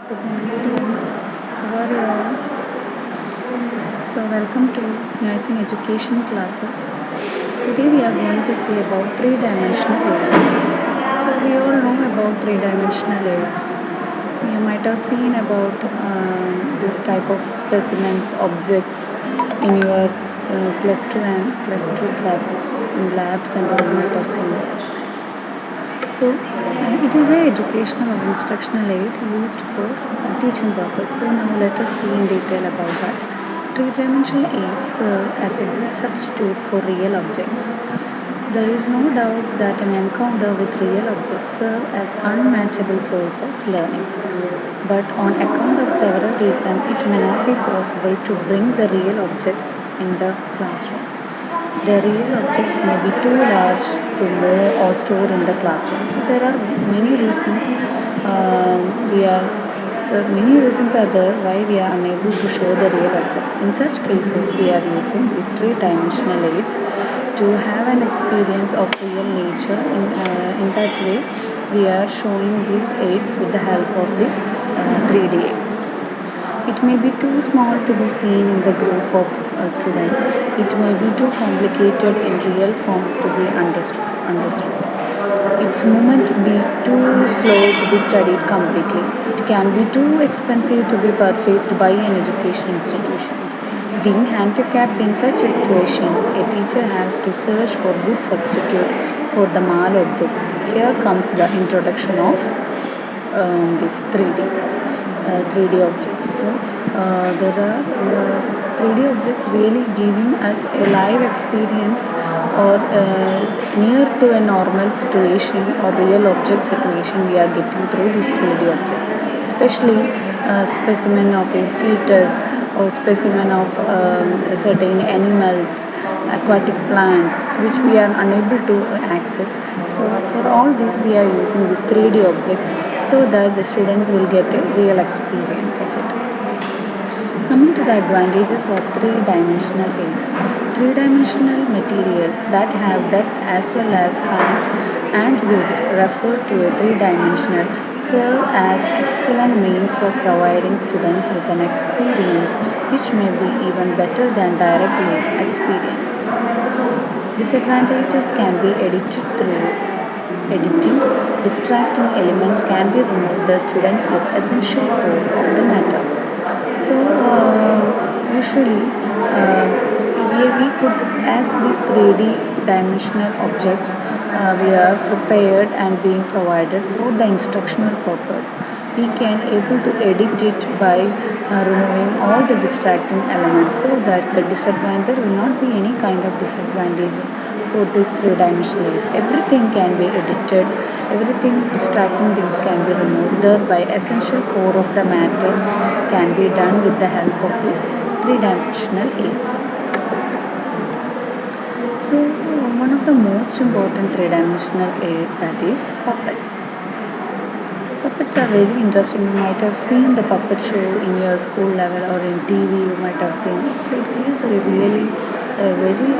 Good morning, students. How are you all? So, welcome to nursing education classes. So, today we are going to see about three-dimensional aids. So, we all know about three-dimensional aids. You might have seen about this type of specimens, objects in your plus two and plus two classes in labs, and you might have seen this. So, it is an educational or instructional aid used for teaching purpose. So, now let us see in detail about that. Three-dimensional aids serve as a good substitute for real objects. There is no doubt that an encounter with real objects serve as unmatchable source of learning. But on account of several reasons, it may not be possible to bring the real objects in the classroom. The real objects may be too large to move or store in the classroom. So there are many reasons. Many reasons are there why we are unable to show the real objects. In such cases, we are using these three-dimensional aids to have an experience of real nature. In that way, we are showing these aids with the help of this 3D aids. It may be too small to be seen in the group of students. It may be too complicated in real form to be understood. Its movement be too slow to be studied completely. It can be too expensive to be purchased by an education institutions. Being handicapped in such situations, a teacher has to search for good substitute for the mal objects. Here comes the introduction of this 3D objects. So there are 3D objects really giving us a live experience or near to a normal situation or real object situation we are getting through these 3D objects, especially specimen of a fetus or specimen of certain animals, aquatic plants which we are unable to access. So for all this we are using these 3D objects so that the students will get a real experience of it. Coming to the advantages of three-dimensional aids. Three-dimensional materials that have depth as well as height and width refer to a three-dimensional serve as excellent means of providing students with an experience which may be even better than directly experience. Disadvantages can be edited through editing. Distracting elements can be removed. The students get essential core of the matter. So usually we could, as these 3D dimensional objects, we are prepared and being provided for the instructional purpose. We can able to edit it by removing all the distracting elements so that there will not be any kind of disadvantages for these three-dimensional aids. Everything can be edited, everything distracting things can be removed, thereby essential core of the matter can be done with the help of these three-dimensional aids. So one of the most important three-dimensional aid, that is puppets. Puppets are very interesting. You might have seen the puppet show in your school level or in TV. You might have seen it. So it is a really very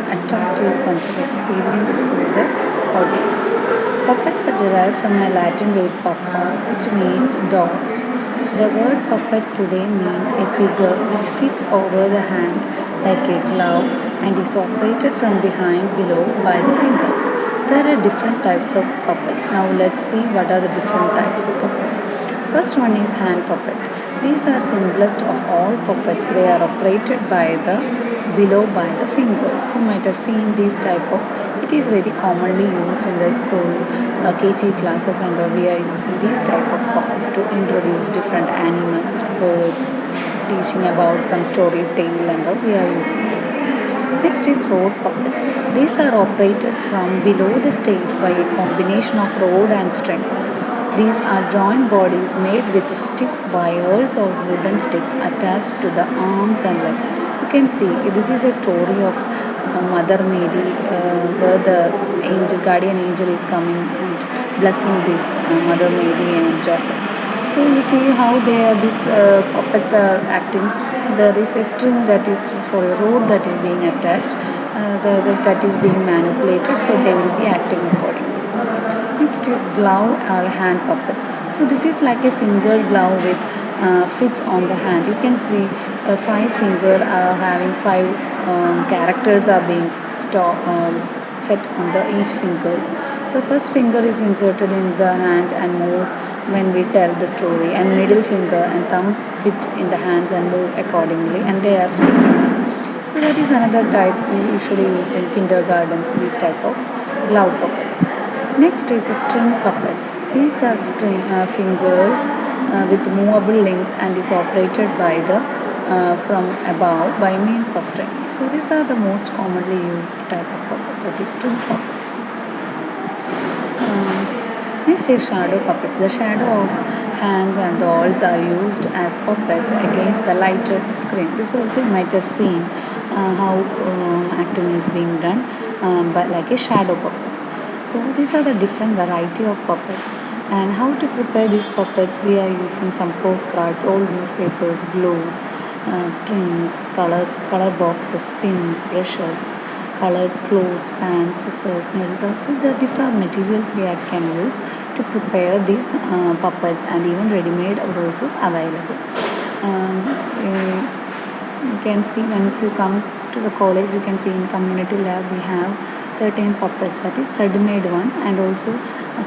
attractive sense of experience for the audience. Puppets are derived from a Latin word puppa, which means dog. The word puppet today means a figure which fits over the hand like a glove and is operated from behind below by the fingers. There are different types of puppets. Now let's see what are the different types of puppets. First one is hand puppet. These are simplest of all puppets. They are operated by the below by the fingers. You might have seen these type of, it is very commonly used in the school KG classes, and we are using these type of puppets to introduce different animals, birds, teaching about some story tale, and we are using this. Next is rod puppets. These are operated from below the stage by a combination of rod and string. These are joint bodies made with stiff wires or wooden sticks attached to the arms and legs. You can see this is a story of Mother Mary, where the guardian angel is coming and blessing this Mother Mary and Joseph. So you see how these puppets are acting. There is a string rod that is being attached, that is being manipulated, so they will be acting accordingly. Next is glove or hand puppets. So this is like a finger glove with fits on the hand. You can see five finger having five characters are being set on the each fingers. So first finger is inserted in the hand and moves when we tell the story, and middle finger and thumb fit in the hands and move accordingly, and they are speaking. So that is another type usually used in kindergartens, these type of glove puppets. Next is a string puppet. These are string fingers with movable limbs and is operated by the from above by means of strings. So these are the most commonly used type of puppets, that is string puppets. Next is shadow puppets. The shadow of hands and dolls are used as puppets against the lighted screen. This also you might have seen how acting is being done, but like a shadow puppets. So these are the different variety of puppets. And how to prepare these puppets? We are using some postcards, old newspapers, glues, strings, color boxes, pins, brushes, colored clothes, pans, scissors, needles. Also the different materials we can use to prepare these puppets, and even ready-made are also available. You can see once you come to the college, you can see in community lab we have certain puppets, that is ready-made one, and also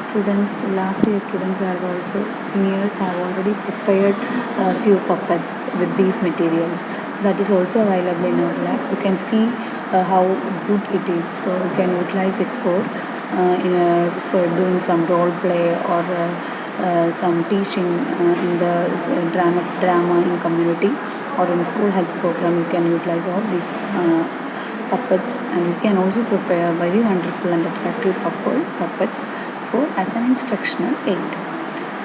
students, last year students have also, seniors have already prepared a few puppets with these materials. So that is also available in our lab. You can see how good it is, so you can utilize it for so doing some role play or some teaching in the drama in community or in school health program. You can utilize all these puppets, and you can also prepare very wonderful and attractive puppets for as an instructional aid.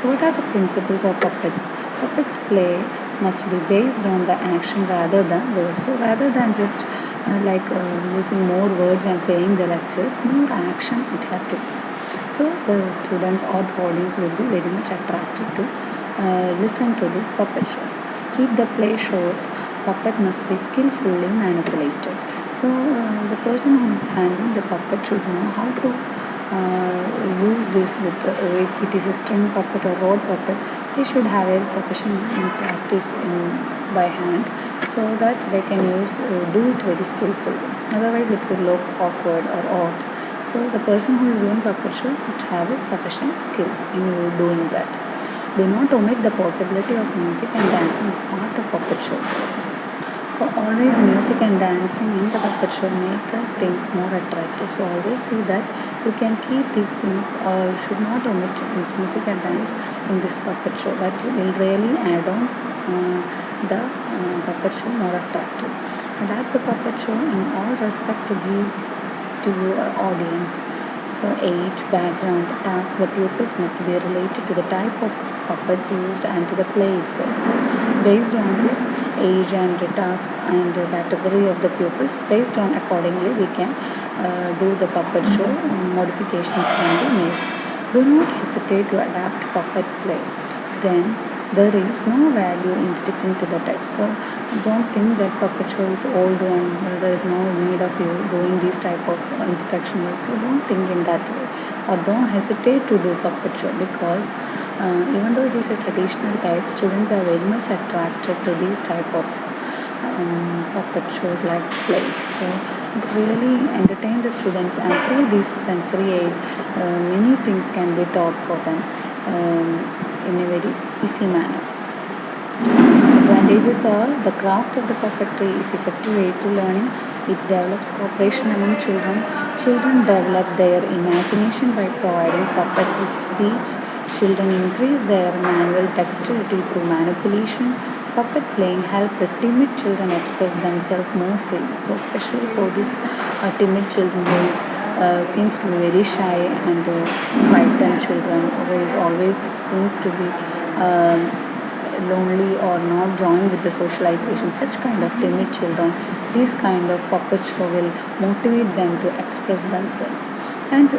So what are the principles of puppets? Puppets play must be based on the action rather than words. So rather than just using more words and saying the lectures, more action it has to be. So the students or the audience will be very much attracted to listen to this puppet show. Keep the play short. Puppet must be skillfully manipulated. So the person who is handling the puppet should know how to use this with if it is a string puppet or rod puppet, they should have a sufficient practice by hand, so that they can do it very skillfully. Otherwise it will look awkward or odd. So the person who is doing puppet show must have a sufficient skill in doing that. Do not omit the possibility of music and dancing as part of puppet show. So always music and dancing in the puppet show make the things more attractive. So always see that you can keep these things, or should not omit music and dance in this puppet show. That will really add on the puppet show more attractive. Adapt the puppet show in all respect to give to your audience. So age, background, task, the pupils must be related to the type of puppets used and to the play itself. So based on this age and the task and the category of the pupils, based on accordingly we can do the puppet show. Modifications can be made. Do not hesitate to adapt puppet play. Then there is no value in sticking to the text. So don't think that puppet show is old and there is no need of you doing this type of instruction. So don't think in that way, or don't hesitate to do puppet show, because even though it is a traditional type, students are very much attracted to these type of puppet show like plays. So it's really entertain the students, and through this sensory aid many things can be taught for them in a very easy manner. Advantages are: the craft of the puppetry is effective aid to learning. It develops cooperation among children. Children develop their imagination by providing puppets with speech. Children increase their manual dexterity through manipulation. Puppet playing helps the timid children express themselves more freely. So especially for these timid children who seems to be very shy and frightened children, who is always seems to be lonely or not join with the socialization, such kind of timid children, this kind of puppet show will motivate them to express themselves, and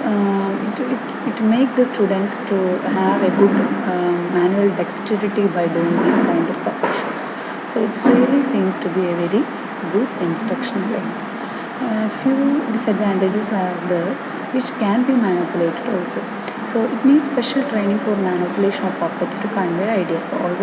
it make the students to have a good manual dexterity by doing these kind of puppet shows. So it really seems to be a very good instructional aid. Few disadvantages are there which can be manipulated also. So So it needs special training for manipulation of puppets to convey ideas. So always